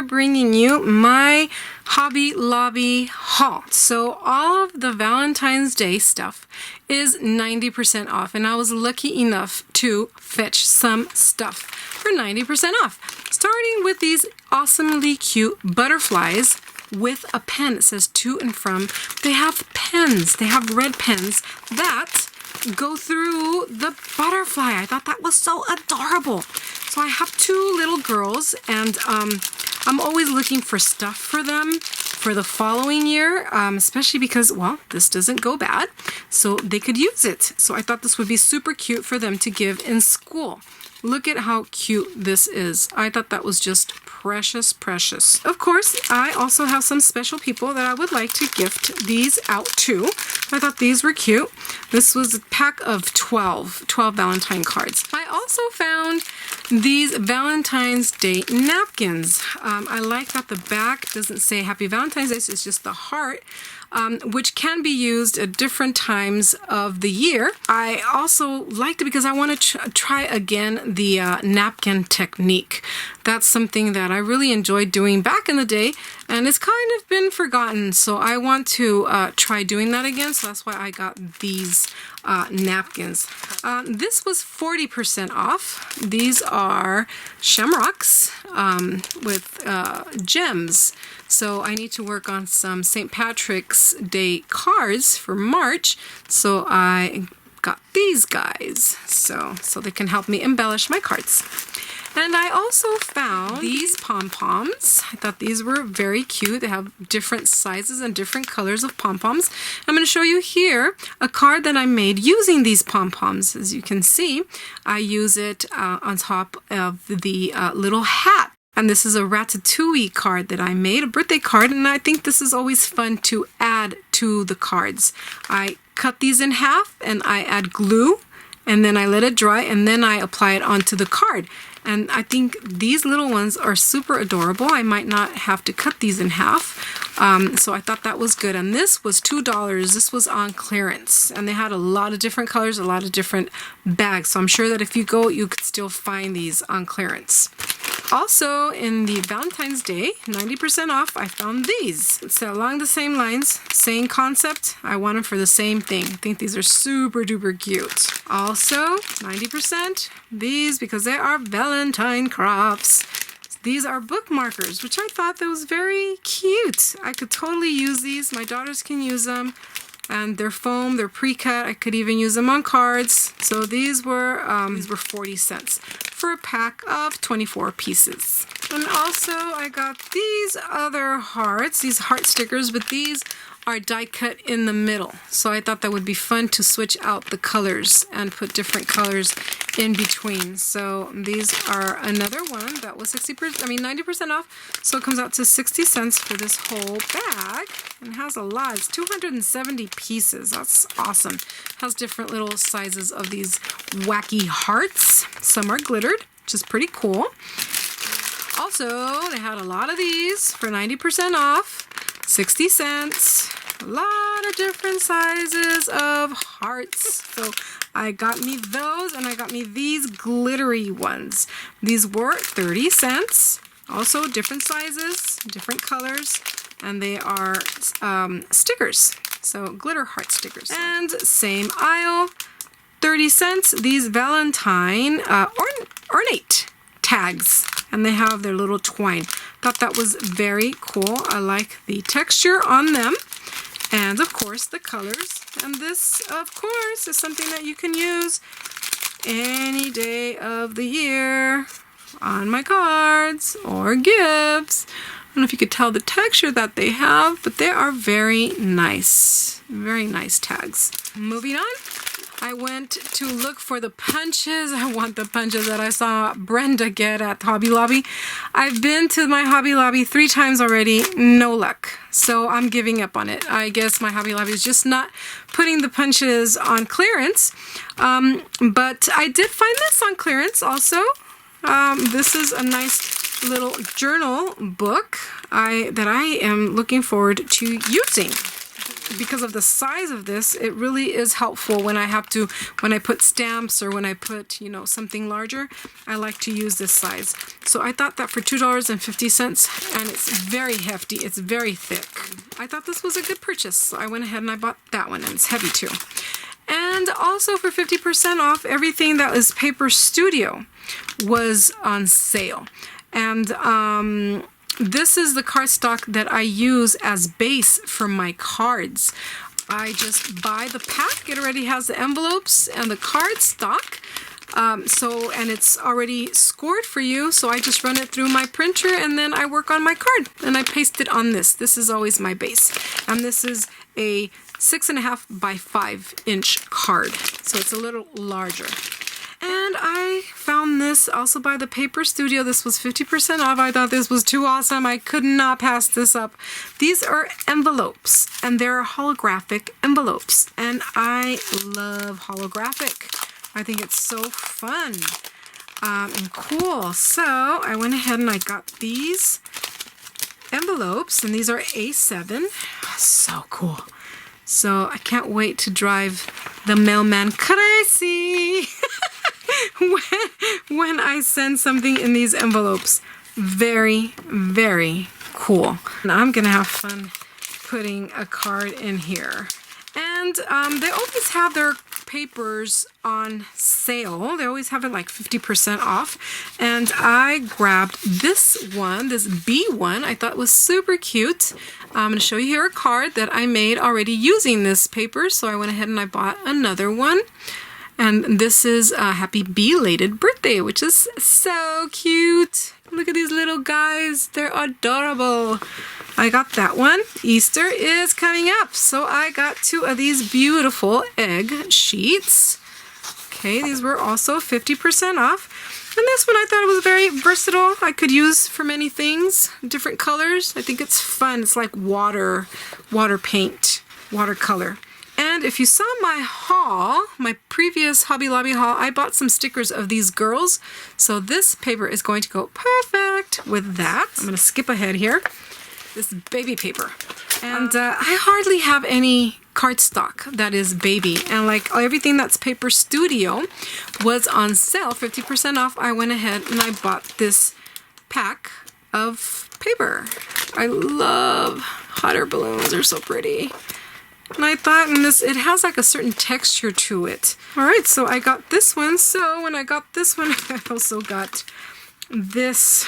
bringing you my Hobby Lobby haul. So all of the Valentine's Day stuff is 90% off, and I was lucky enough to fetch some stuff for 90% off. Starting with these awesomely cute butterflies with a pen. It says to and from. They have pens. They have red pens that go through the butterfly. I thought that was so adorable. So I have two little girls, and I'm always looking for stuff for them for the following year, especially because, well, this doesn't go bad, so they could use it. So I thought this would be super cute for them to give in school. Look at how cute this is. I thought that was just precious, precious. Of course, I also have some special people that I would like to gift these out to. I thought these were cute. This was a pack of 12 Valentine cards. I also found these Valentine's Day napkins. I like that the back doesn't say Happy Valentine's Day, so it's just the heart, which can be used at different times of the year. I also liked it because I want to try again the napkin technique. That's something that I really enjoyed doing back in the day, and it's kind of been forgotten, so I want to try doing that again, so that's why I got these napkins. This was 40% off. These are shamrocks with gems. So I need to work on some St. Patrick's Day cards for March. So I got these guys so they can help me embellish my cards. And I also found these pom-poms. I thought these were very cute. They have different sizes and different colors of pom-poms. I'm going to show you here a card that I made using these pom-poms. As you can see, I use it on top of the little hat. And this is a Ratatouille card that I made, a birthday card, and I think this is always fun to add to the cards. I cut these in half and I add glue, and then I let it dry, and then I apply it onto the card. And I think these little ones are super adorable. I might not have to cut these in half. So I thought that was good. And this was $2. This was on clearance. And they had a lot of different colors, a lot of different bags. So I'm sure that if you go, you could still find these on clearance. Also, in the Valentine's Day, 90% off, I found these. It's along the same lines, same concept. I want them for the same thing. I think these are super duper cute. Also, 90%, these, because they are Valentine crafts. These are bookmarkers, which I thought that was very cute. I could totally use these. My daughters can use them. And they're foam, they're pre-cut. I could even use them on cards. So these were 40 cents for a pack of 24 pieces. And also I got these other hearts, these heart stickers, but these are die cut in the middle. So I thought that would be fun to switch out the colors and put different colors in between. So these are another one that was 90% off. So it comes out to 60 cents for this whole bag. And it has a lot. It's 270 pieces. That's awesome. It has different little sizes of these wacky hearts. Some are glittered, which is pretty cool. Also, they had a lot of these for 90% off. 60 cents. A lot of different sizes of hearts. So I got me those, and I got me these glittery ones. These were 30 cents. Also different sizes, different colors, and they are stickers. So glitter heart stickers. And same aisle, 30 cents. These Valentine ornate tags, and they have their little twine. Thought that was very cool. I like the texture on them, and of course the colors. And this, of course, is something that you can use any day of the year on my cards or gifts. I don't know if you could tell the texture that they have, but they are very nice tags. Moving on, I went to look for the punches. I want the punches that I saw Brenda get at Hobby Lobby. I've been to my Hobby Lobby 3 times already, no luck. So I'm giving up on it. I guess my Hobby Lobby is just not putting the punches on clearance. But I did find this on clearance also. This is a nice little journal book that I am looking forward to using. because of the size of this, it really is helpful when I put stamps or when I put, you know, something larger. I like to use this size. So I thought that for $2.50, and it's very hefty, it's very thick. I thought this was a good purchase. So I went ahead and I bought that one, and it's heavy too. And also for 50% off, everything that is Paper Studio was on sale. And this is the cardstock that I use as base for my cards. I just buy the pack. It already has the envelopes and the cardstock. And it's already scored for you. So I just run it through my printer and then I work on my card and I paste it on this. This is always my base. And this is a 6.5 by 5 inch card. So it's a little larger. And I found this also by the Paper Studio. This was 50% off. I thought this was too awesome. I could not pass this up. These are envelopes, and they're holographic envelopes. And I love holographic. I think it's so fun and cool. So I went ahead and I got these envelopes, and these are A7. So cool. So I can't wait to drive the mailman crazy when I send something in these envelopes. Very, very cool. And I'm gonna have fun putting a card in here. And they always have their papers on sale. They always have it like 50% off. And I grabbed this one, this B one. I thought it was super cute. I'm going to show you here a card that I made already using this paper. So I went ahead and I bought another one. And this is a happy belated birthday, which is so cute. Look at these little guys. They're adorable. I got that one. Easter is coming up. So I got 2 of these beautiful egg sheets. Okay, these were also 50% off. And this one I thought it was very versatile. I could use for many things, different colors. I think it's fun. It's like water paint, watercolor. And if you saw my haul, my previous Hobby Lobby haul, I bought some stickers of these girls. So this paper is going to go perfect with that. I'm going to skip ahead here. This baby paper. And I hardly have any cardstock that is baby. And like everything that's Paper Studio was on sale, 50% off. I went ahead and I bought this pack of paper. I love hot air balloons. They're so pretty. And I thought it has like a certain texture to it. Alright, so I got this one. So when I got this one, I also got this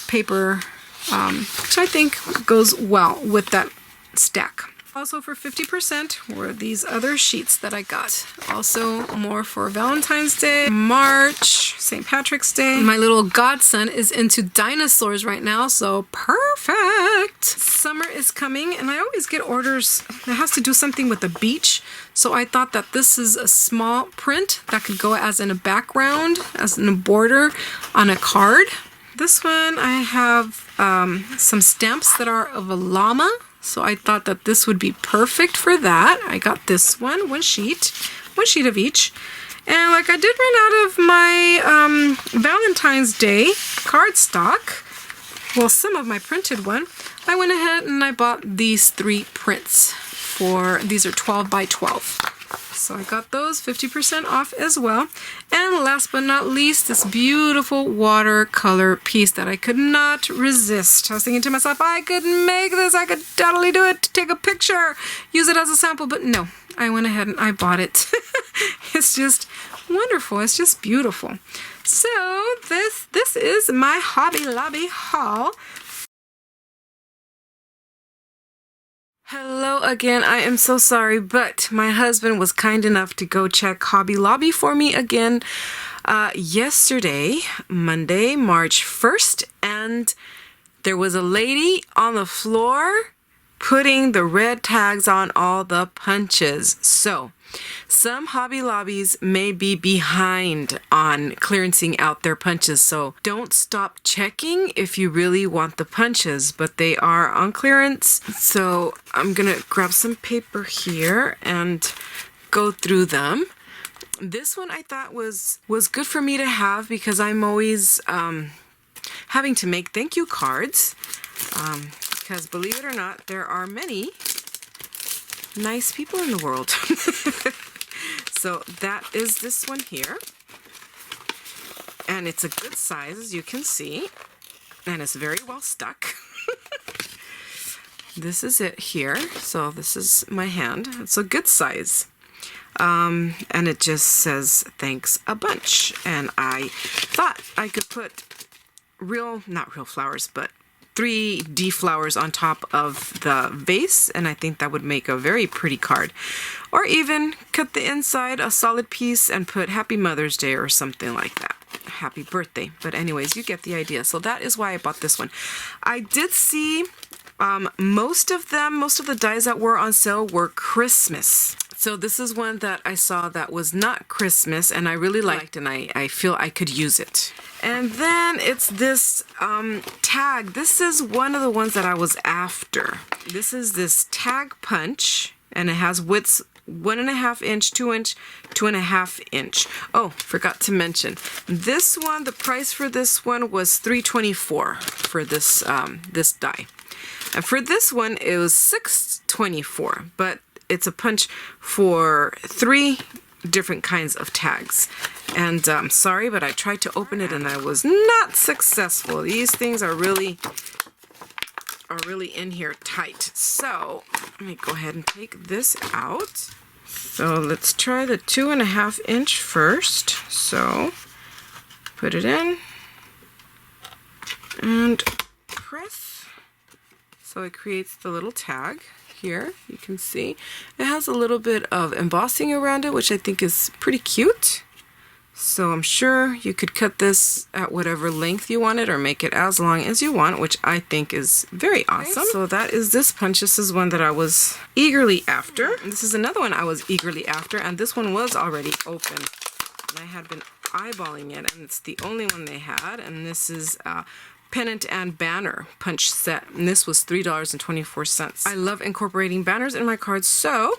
paper, which I think goes well with that stack. Also for 50% were these other sheets that I got. Also more for Valentine's Day, March, St. Patrick's Day. My little godson is into dinosaurs right now, so perfect! Summer is coming, and I always get orders that has to do something with the beach. So I thought that this is a small print that could go as in a background, as in a border on a card. This one I have some stamps that are of a llama. So I thought that this would be perfect for that. I got this one sheet of each. And like I did run out of my Valentine's Day cardstock, well, some of my printed one, I went ahead and I bought these 3 prints these are 12 by 12. So I got those 50% off as well. And last but not least, this beautiful watercolor piece that I could not resist. I was thinking to myself, I could make this, I could totally do it, take a picture, use it as a sample, but no, I went ahead and I bought it. It's just wonderful, it's just beautiful. So this is my Hobby Lobby haul. Hello again. I am so sorry, but my husband was kind enough to go check Hobby Lobby for me again yesterday, Monday, March 1st, and there was a lady on the floor putting the red tags on all the punches. So some Hobby Lobbies may be behind on clearancing out their punches, so don't stop checking if you really want the punches, but they are on clearance. So I'm gonna grab some paper here and go through them. This one I thought was good for me to have because I'm always having to make thank you cards because believe it or not, there are many nice people in the world. So that is this one here. And it's a good size, as you can see. And it's very well stuck. This is it here. So this is my hand. It's a good size. And it just says, thanks a bunch. And I thought I could put not real flowers, but 3D flowers on top of the vase, and I think that would make a very pretty card. Or even cut the inside a solid piece and put Happy Mother's Day or something like that. Happy birthday. But anyways, you get the idea. So that is why I bought this one. I did see most of the dies that were on sale were Christmas. So this is one that I saw that was not Christmas, and I really liked, and I feel I could use it. And then it's this tag. This is one of the ones that I was after. This is this tag punch, and it has widths 1.5 inch, 2 inch, 2.5 inch. Oh, forgot to mention this one. The price for this one was $3.24 for this this die, and for this one it was $6.24. But it's a punch for 3 different kinds of tags. And sorry, but I tried to open it and I was not successful. These things are really in here tight. So let me go ahead and take this out. So let's try the 2.5 inch first. So put it in and press. So it creates the little tag. Here you can see it has a little bit of embossing around it, which I think is pretty cute. So I'm sure you could cut this at whatever length you want it, or make it as long as you want, which I think is very awesome. So that is this punch. This is one that I was eagerly after. And this is another one I was eagerly after, and this one was already open. And I had been eyeballing it, and it's the only one they had. And this is pennant and banner punch set, and this was $3.24. I love incorporating banners in my cards, so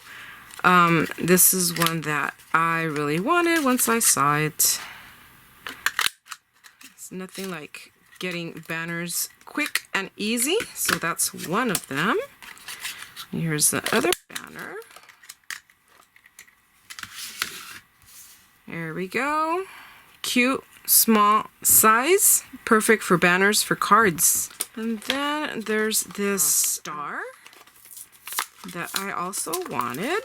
this is one that I really wanted once I saw it. It's nothing like getting banners quick and easy, so that's one of them. Here's the other banner. There we go. Cute. Small size, perfect for banners for cards. And then there's this star that I also wanted,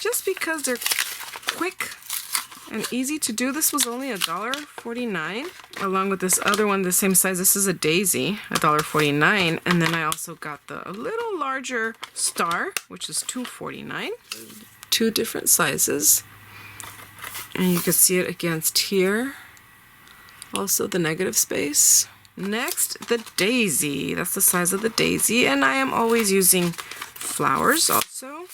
just because they're quick and easy to do. This was only $1.49, along with this other one the same size. This is a daisy, $1.49, and then I also got the a little larger star, which is $2.49. 2 different sizes, and you can see it against here. Also the negative space. Next, the daisy. That's the size of the daisy, and I am always using flowers also,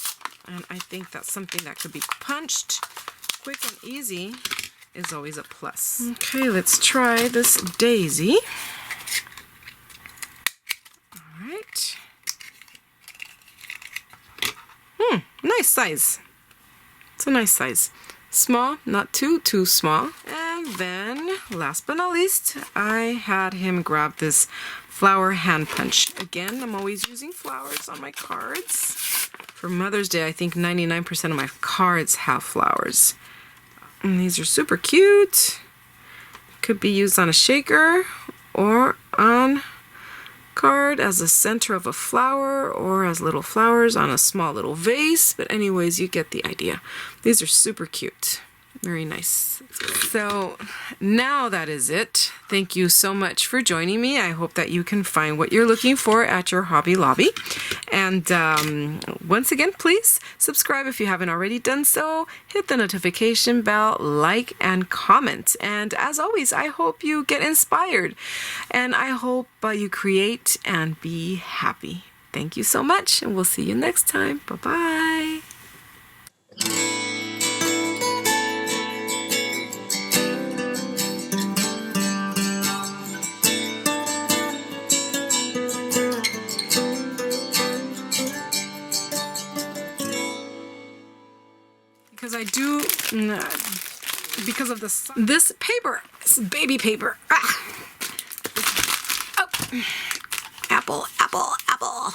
and I think that's something that could be punched quick and easy is always a plus. Okay, let's try this daisy. All right. Nice size. It's a nice size. Small, not too small. And then, last but not least, I had him grab this flower hand punch. Again, I'm always using flowers on my cards. For Mother's Day, I think 99% of my cards have flowers. And these are super cute. Could be used on a shaker or on card as a center of a flower, or as little flowers on a small little vase. But anyways, you get the idea. These are super cute. Very nice. So now that is it. Thank you so much for joining me. I hope that you can find what you're looking for at your Hobby Lobby. And once again, please subscribe if you haven't already done so. Hit the notification bell, like, and comment. And as always, I hope you get inspired. And I hope you create and be happy. Thank you so much, and we'll see you next time. Bye-bye. Because I do, because of this paper, this baby paper. Ah. Oh. Apple, apple, apple.